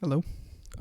Hello.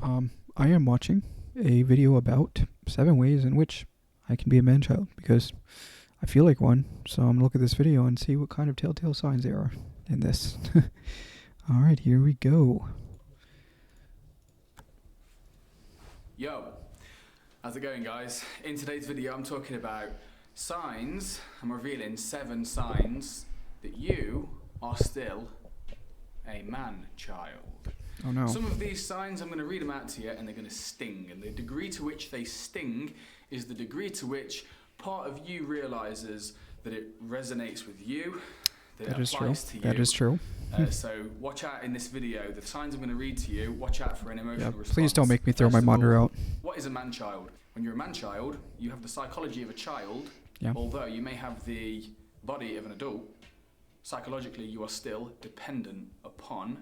I am watching a video about 7 ways in which I can be a man child because I feel like one. So I'm gonna look at this video and see what kind of telltale signs there are in this. All right, here we go. Yo, how's it going, guys? In today's video, I'm talking about signs. I'm revealing 7 signs that you are still a man child. Oh no. Some of these signs, I'm going to read them out to you, and they're going to sting. And the degree to which they sting is the degree to which part of you realizes that it resonates with you, that it applies to you. That is true. So watch out in this video. The signs I'm going to read to you, watch out for an emotional response. Please don't make me throw First my of monitor all, out. What is a man child? When you're a man child, you have the psychology of a child. Yeah. Although you may have the body of an adult, psychologically you are still dependent upon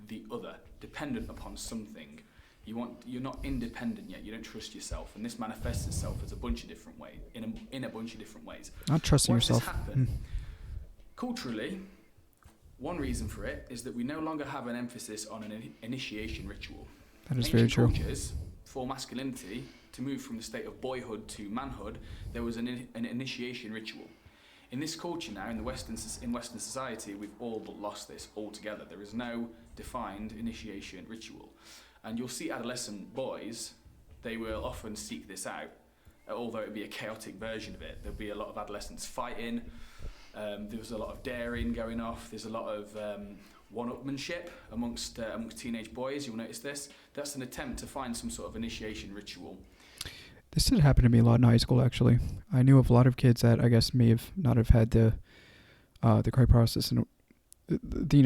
the other, dependent upon something. You're not independent yet. You don't trust yourself, and this manifests itself as a bunch of different ways. In a bunch of different ways. Not trusting Why does yourself. this happen? Culturally, one reason for it is that we no longer have an emphasis on an initiation ritual. That is very true. Cultures, for masculinity to move from the state of boyhood to manhood, there was an initiation ritual. In this culture now, in Western society, we've all but lost this altogether. There is no defined initiation ritual. And you'll see adolescent boys, they will often seek this out, although it would be a chaotic version of it. There'll be a lot of adolescents fighting, there's a lot of daring going off, there's a lot of one-upmanship amongst teenage boys. You'll notice this. That's an attempt to find some sort of initiation ritual. This did happen to me a lot in high school, actually. I knew of a lot of kids that I guess may have not have had the correct process and the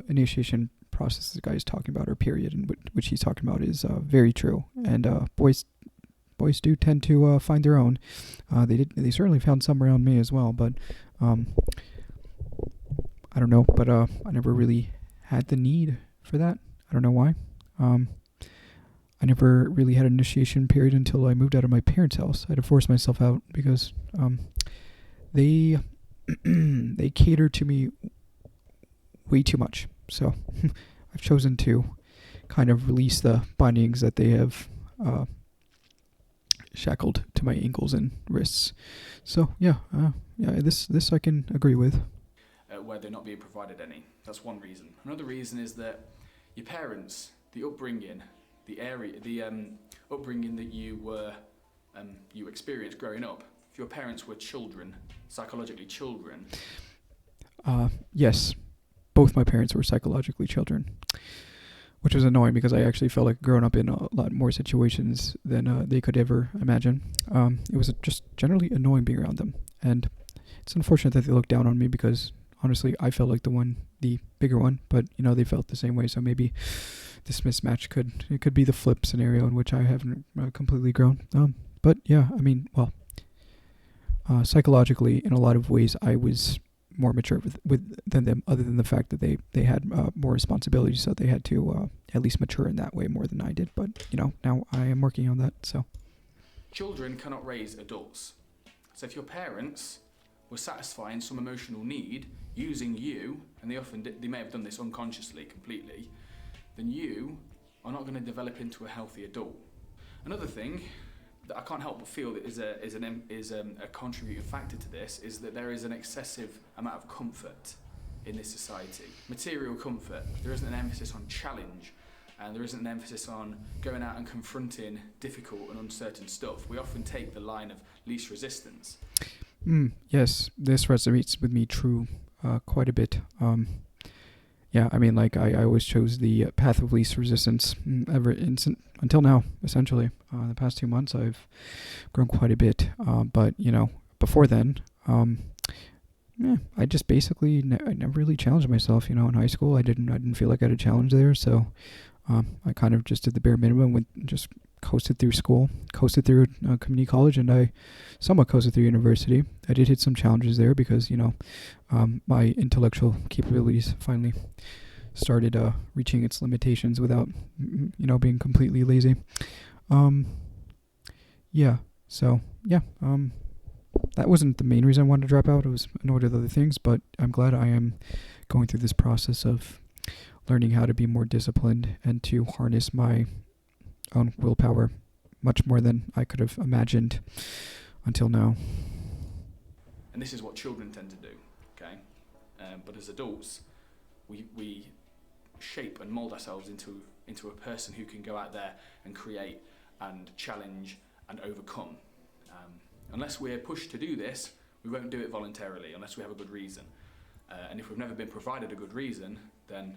initiation process the guy is talking about, or period, and which he's talking about, is very true. And boys do tend to find their own. They certainly found some around me as well, but I don't know. But I never really had the need for that. I don't know why. I never really had an initiation period until I moved out of my parents' house. I had to force myself out because they they cater to me way too much. So I've chosen to kind of release the bindings that they have shackled to my ankles and wrists. So this I can agree with. Where they're not being provided any. That's one reason. Another reason is that your parents, the upbringing, the upbringing that you experienced growing up. If your parents were children, psychologically children. Yes, both my parents were psychologically children, which was annoying because I actually felt like growing up in a lot more situations than they could ever imagine. It was just generally annoying being around them, and it's unfortunate that they looked down on me because honestly I felt like the bigger one, but they felt the same way. So maybe this mismatch could be the flip scenario in which I haven't completely grown. But yeah, I mean, well, psychologically, in a lot of ways, I was more mature than them, other than the fact that they had more responsibility, so they had to at least mature in that way more than I did. But now I am working on that. So children cannot raise adults. So if your parents were satisfying some emotional need using you, and they may have done this unconsciously completely, then you are not going to develop into a healthy adult. Another thing that I can't help but feel that is a contributing factor to this is that there is an excessive amount of comfort in this society. Material comfort. There isn't an emphasis on challenge, and there isn't an emphasis on going out and confronting difficult and uncertain stuff. We often take the line of least resistance. Yes, this resonates with me quite a bit. Yeah, I mean, like, I always chose the path of least resistance until now, essentially. The past 2 months, I've grown quite a bit. But, before then, I just basically I never really challenged myself. In high school, I didn't feel like I had a challenge there. So I kind of just did the bare minimum, just coasted through school, coasted through community college, and I somewhat coasted through university. I did hit some challenges there because, my intellectual capabilities finally started reaching its limitations without, being completely lazy. That wasn't the main reason I wanted to drop out. It was annoyed with other things, but I'm glad I am going through this process of learning how to be more disciplined and to harness my own willpower much more than I could have imagined until now. And this is what children tend to do, okay? But as adults, we shape and mould ourselves into a person who can go out there and create and challenge and overcome. Unless we're pushed to do this, we won't do it voluntarily unless we have a good reason. And if we've never been provided a good reason, then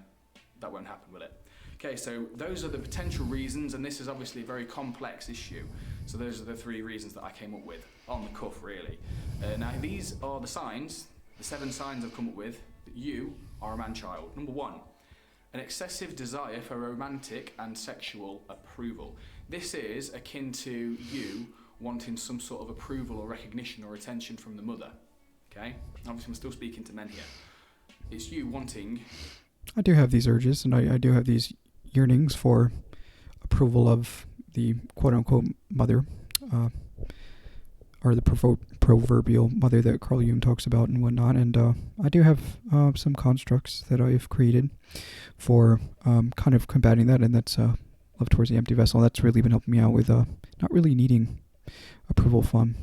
that won't happen, will it? Okay, so those are the potential reasons, and this is obviously a very complex issue. So those are the 3 reasons that I came up with, on the cuff really. Now these are the signs, the 7 signs I've come up with, that you are a man-child. Number 1, an excessive desire for romantic and sexual approval. This is akin to you wanting some sort of approval or recognition or attention from the mother. Okay? Obviously I'm still speaking to men here. It's you wanting... I do have these urges, and I do have these yearnings for approval of the quote-unquote mother, or the proverbial mother that Carl Jung talks about and whatnot. And I do have some constructs that I've created for kind of combating that, and that's love towards the empty vessel. That's really been helping me out with not really needing approval from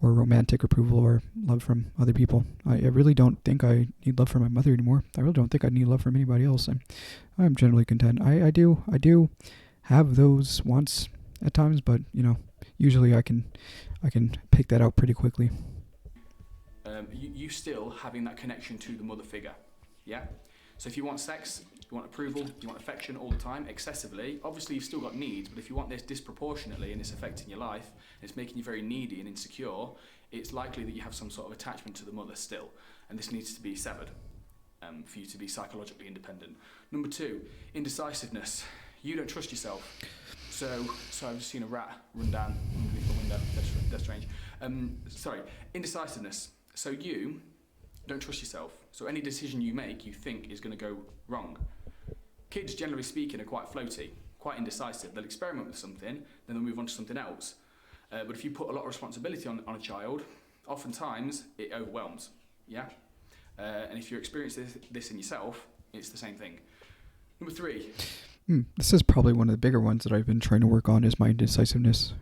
or romantic approval or love from other people. I really don't think I need love from my mother anymore. I really don't think I need love from anybody else. I'm generally content. I do have those wants at times, but usually I can pick that out pretty quickly. You still having that connection to the mother figure, yeah? So if you want sex, you want approval, you want affection all the time, excessively, obviously you've still got needs, but if you want this disproportionately and it's affecting your life, and it's making you very needy and insecure, it's likely that you have some sort of attachment to the mother still, and this needs to be severed for you to be psychologically independent. Number 2, indecisiveness. You don't trust yourself. So I've just seen a rat run down underneath the window. That's strange. Indecisiveness. So you don't trust yourself. So any decision you make, you think is going to go wrong. Kids, generally speaking, are quite floaty, quite indecisive. They'll experiment with something, then they'll move on to something else. But if you put a lot of responsibility on a child, oftentimes it overwhelms. Yeah. And if you experience this in yourself, it's the same thing. Number 3. This is probably one of the bigger ones that I've been trying to work on, is my indecisiveness.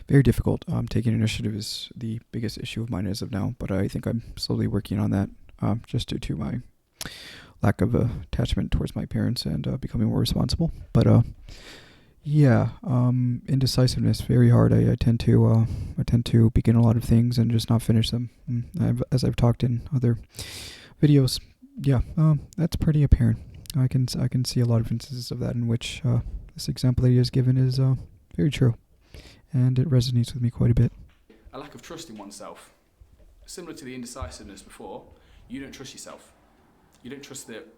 Very difficult. Taking initiative is the biggest issue of mine as of now, but I think I'm slowly working on that, just due to my lack of attachment towards my parents and becoming more responsible. But indecisiveness, very hard. I tend to begin a lot of things and just not finish them. As I've talked in other videos, that's pretty apparent. I can see a lot of instances of that in which this example that he has given is very true, and it resonates with me quite a bit. A lack of trust in oneself. Similar to the indecisiveness before, you don't trust yourself. You don't trust that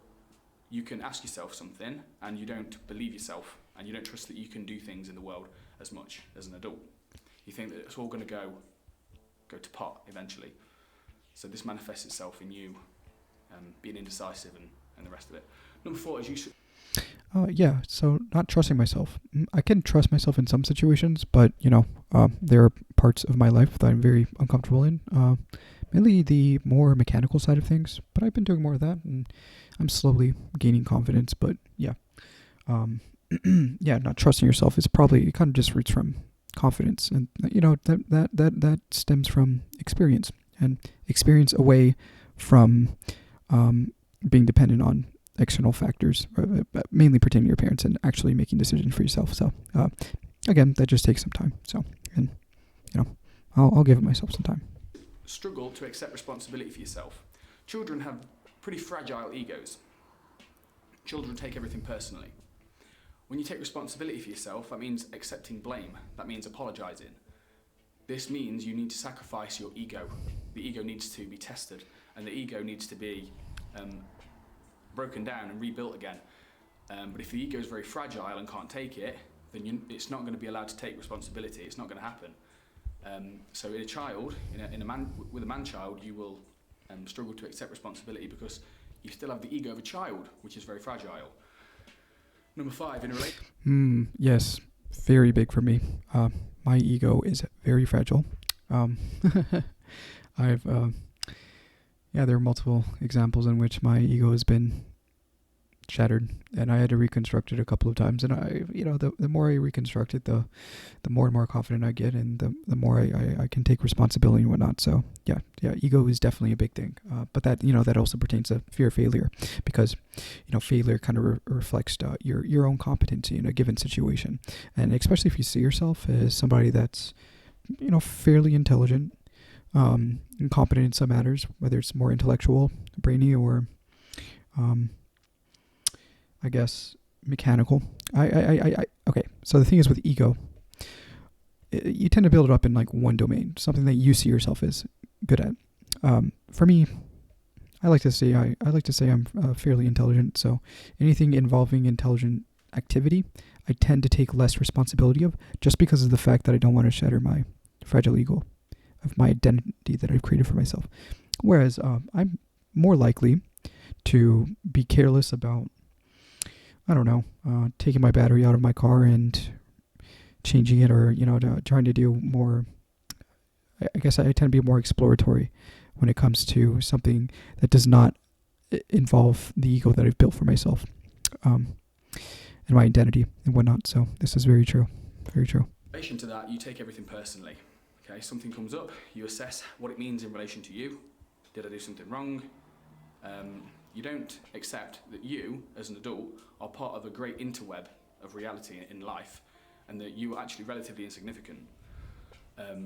you can ask yourself something, and you don't believe yourself, and you don't trust that you can do things in the world as much as an adult. You think that it's all going to go to pot eventually. So this manifests itself in you being indecisive and the rest of it. Number 4 is you... so not trusting myself. I can trust myself in some situations, but, there are parts of my life that I'm very uncomfortable in. Mainly the more mechanical side of things, but I've been doing more of that, and I'm slowly gaining confidence, but not trusting yourself is probably, it kind of just roots from confidence, and, that stems from experience, and experience away from being dependent on external factors, mainly pertaining to your parents, and actually making decisions for yourself. So, again, that just takes some time. So, and I'll give it myself some time. Struggle to accept responsibility for yourself. Children have pretty fragile egos. Children take everything personally. When you take responsibility for yourself, that means accepting blame. That means apologising. This means you need to sacrifice your ego. The ego needs to be tested, and the ego needs to be broken down and rebuilt again. But if the ego is very fragile and can't take it, then it's not going to be allowed to take responsibility. It's not going to happen. So in a child, with a man-child, you will struggle to accept responsibility because you still have the ego of a child, which is very fragile. Number 5, in a relationship. Yes, very big for me. My ego is very fragile. There are multiple examples in which my ego has been shattered, and I had to reconstruct it a couple of times. And the more I reconstruct it, the more and more confident I get, and the more I can take responsibility and whatnot. So yeah, ego is definitely a big thing. But that also pertains to fear of failure, because failure kind of reflects your own competency in a given situation, and especially if you see yourself as somebody that's fairly intelligent, and competent in some matters, whether it's more intellectual, brainy, or I guess mechanical. Okay. So the thing is with ego, you tend to build it up in like one domain, something that you see yourself as good at. For me, I like to say I'm fairly intelligent. So anything involving intelligent activity, I tend to take less responsibility of, just because of the fact that I don't want to shatter my fragile ego of my identity that I've created for myself. Whereas I'm more likely to be careless about, I don't know, taking my battery out of my car and changing it, or trying to do more. I guess I tend to be more exploratory when it comes to something that does not involve the ego that I've built for myself, and my identity and whatnot. So this is very true. Very true. In relation to that, you take everything personally. Okay, something comes up, you assess what it means in relation to you. Did I do something wrong? You don't accept that you, as an adult, are part of a great interweb of reality in life, and that you are actually relatively insignificant.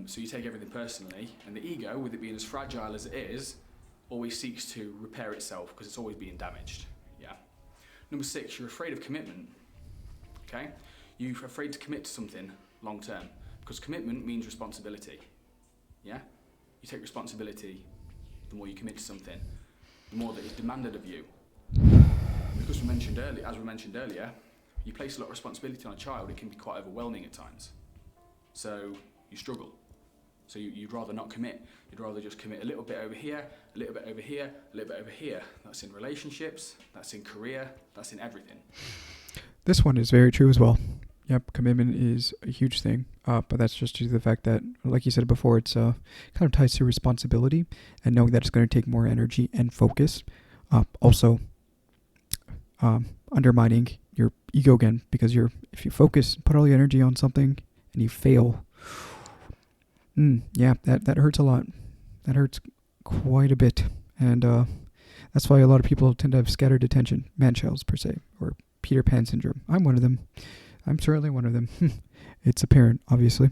So you take everything personally, and the ego, with it being as fragile as it is, always seeks to repair itself because it's always being damaged. Yeah. Number 6, you're afraid of commitment. Okay? You're afraid to commit to something long term, because commitment means responsibility. Yeah? You take responsibility, the more you commit to something, the more that is demanded of you. Because as we mentioned earlier, you place a lot of responsibility on a child, it can be quite overwhelming at times. So you struggle. So you'd rather not commit. You'd rather just commit a little bit over here, a little bit over here, a little bit over here. That's in relationships, that's in career, that's in everything. This one is very true as well. Yep, commitment is a huge thing, but that's just due to the fact that, like you said before, it's kind of ties to responsibility and knowing that it's going to take more energy and focus. Also, undermining your ego again, because if you focus, put all the energy on something, and you fail, that hurts a lot. That hurts quite a bit, and that's why a lot of people tend to have scattered attention, man-childs per se, or Peter Pan syndrome. I'm one of them. I'm certainly one of them. It's apparent, obviously.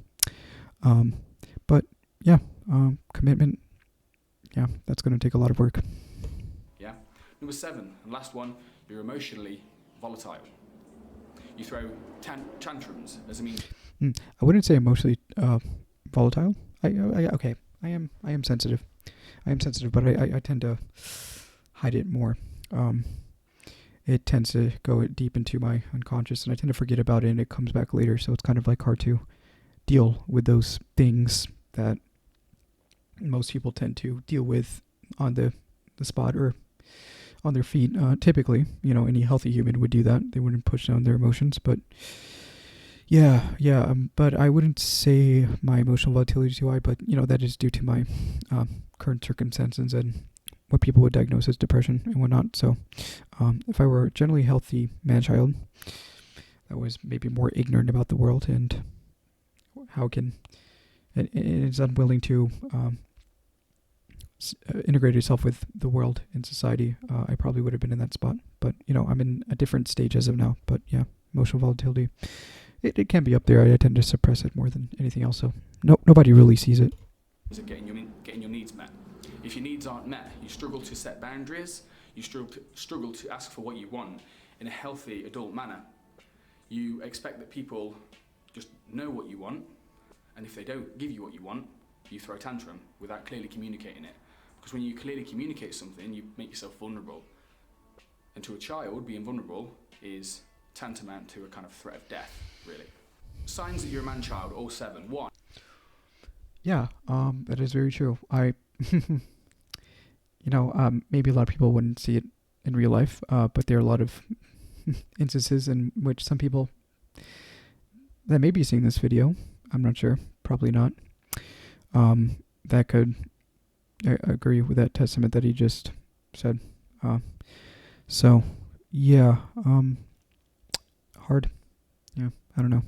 But yeah, commitment, yeah, that's going to take a lot of work. Yeah. Number 7, and last one, you're emotionally volatile. You throw tantrums as a means. I wouldn't say emotionally volatile. I am sensitive. I am sensitive, but I tend to hide it more. It tends to go deep into my unconscious, and I tend to forget about it, and it comes back later. So it's kind of like hard to deal with those things that most people tend to deal with on the spot or on their feet. Typically, any healthy human would do that. They wouldn't push down their emotions, but but I wouldn't say my emotional volatility is too high, but that is due to my current circumstances and what people would diagnose as depression and whatnot. So if I were a generally healthy man-child that was maybe more ignorant about the world and and is unwilling to integrate itself with the world and society, I probably would have been in that spot. But I'm in a different stage as of now. But yeah, emotional volatility, it can be up there. I tend to suppress it more than anything else. So nobody really sees it. Is it getting your needs met? If your needs aren't met, you struggle to set boundaries, you struggle to ask for what you want in a healthy adult manner. You expect that people just know what you want, and if they don't give you what you want, you throw a tantrum without clearly communicating it. Because when you clearly communicate something, you make yourself vulnerable. And to a child, being vulnerable is tantamount to a kind of threat of death, really. Signs that you're a man-child, all 7. 1. Yeah, that is very true. Maybe a lot of people wouldn't see it in real life, but there are a lot of instances in which some people that may be seeing this video, I'm not sure, probably not, that could agree with that testament that he just said. So yeah, hard. Yeah, I don't know.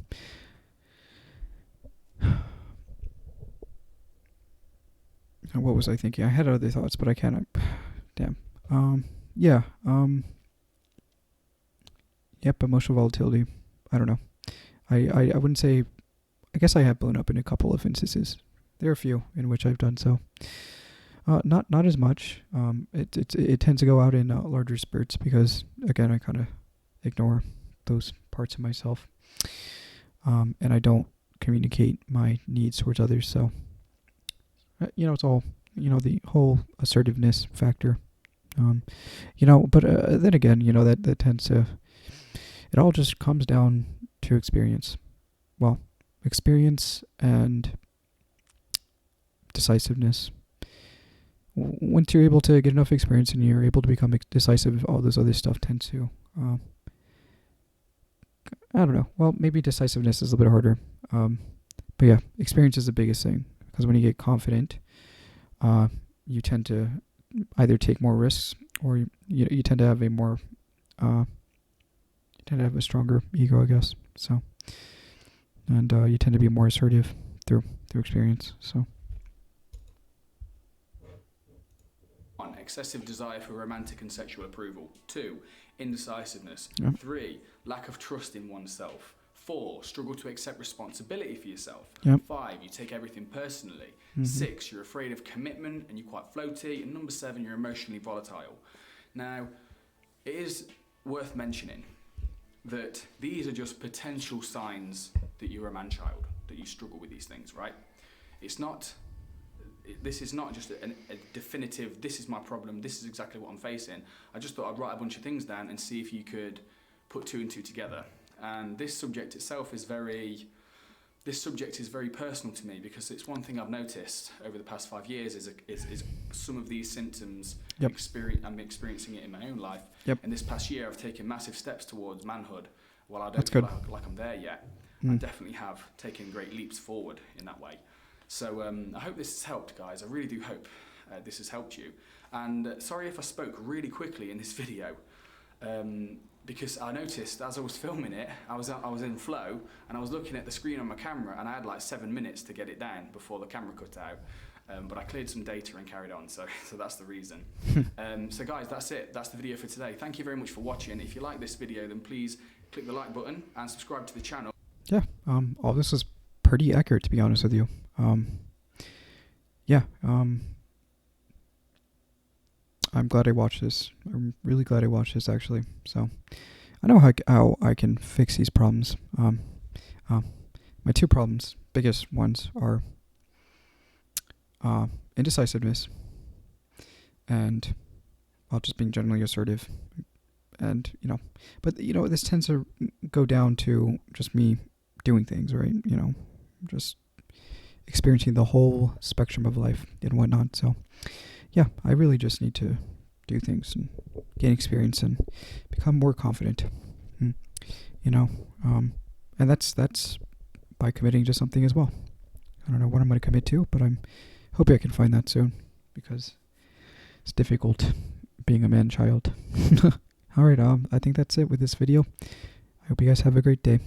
What was I thinking? I had other thoughts, but I can't. Damn. Yeah. Yep. Emotional volatility. I don't know. I wouldn't say. I guess I have blown up in a couple of instances. There are a few in which I've done so. Not as much. It tends to go out in larger spurts because again I kind of ignore those parts of myself, and I don't communicate my needs towards others. So it's all the whole assertiveness factor. But then again, that tends to. It all just comes down to experience. Well, experience and decisiveness. Once you're able to get enough experience and you're able to become decisive, all this other stuff tends to, I don't know. Well, maybe decisiveness is a little bit harder. But yeah, experience is the biggest thing because when you get confident, you tend to either take more risks or you tend to have a more, you tend to have a stronger ego, I guess. So, and you tend to be more assertive through experience. So. 1. Excessive desire for romantic and sexual approval. 2. Indecisiveness. Yep. 3. Lack of trust in oneself. 4. Struggle to accept responsibility for yourself. Yep. 5. You take everything personally. Mm-hmm. 6. You're afraid of commitment and you're quite floaty. And number 7. You're emotionally volatile. Now, it is worth mentioning that these are just potential signs that you're a man-child, that you struggle with these things, right? This is not just a definitive, this is my problem, this is exactly what I'm facing. I just thought I'd write a bunch of things down and see if you could put 2 and 2 together. And this subject itself is very personal to me because it's one thing I've noticed over the past 5 years is some of these symptoms. Yep. I'm experiencing it in my own life. Yep. And this past year I've taken massive steps towards manhood. While I don't That's feel good. like I'm there yet, I definitely have taken great leaps forward in that way. So I hope this has helped, guys. I really do hope this has helped you. And sorry if I spoke really quickly in this video, because I noticed as I was filming it, I was in flow, and I was looking at the screen on my camera, and I had like 7 minutes to get it down before the camera cut out. But I cleared some data and carried on, so that's the reason. So guys, that's it. That's the video for today. Thank you very much for watching. If you like this video, then please click the like button and subscribe to the channel. Yeah. All this is pretty accurate, to be honest with you. I'm glad I watched this. I'm really glad I watched this, actually. So, I know how I can fix these problems. My 2 problems, biggest ones, are indecisiveness and, well, just being generally assertive. And, but, this tends to go down to just me doing things, right? Just experiencing the whole spectrum of life and whatnot. So, yeah, I really just need to do things and gain experience and become more confident. And that's by committing to something as well. I don't know what I'm going to commit to, but I'm hoping I can find that soon because it's difficult being a man-child. All right, I think that's it with this video. I hope you guys have a great day.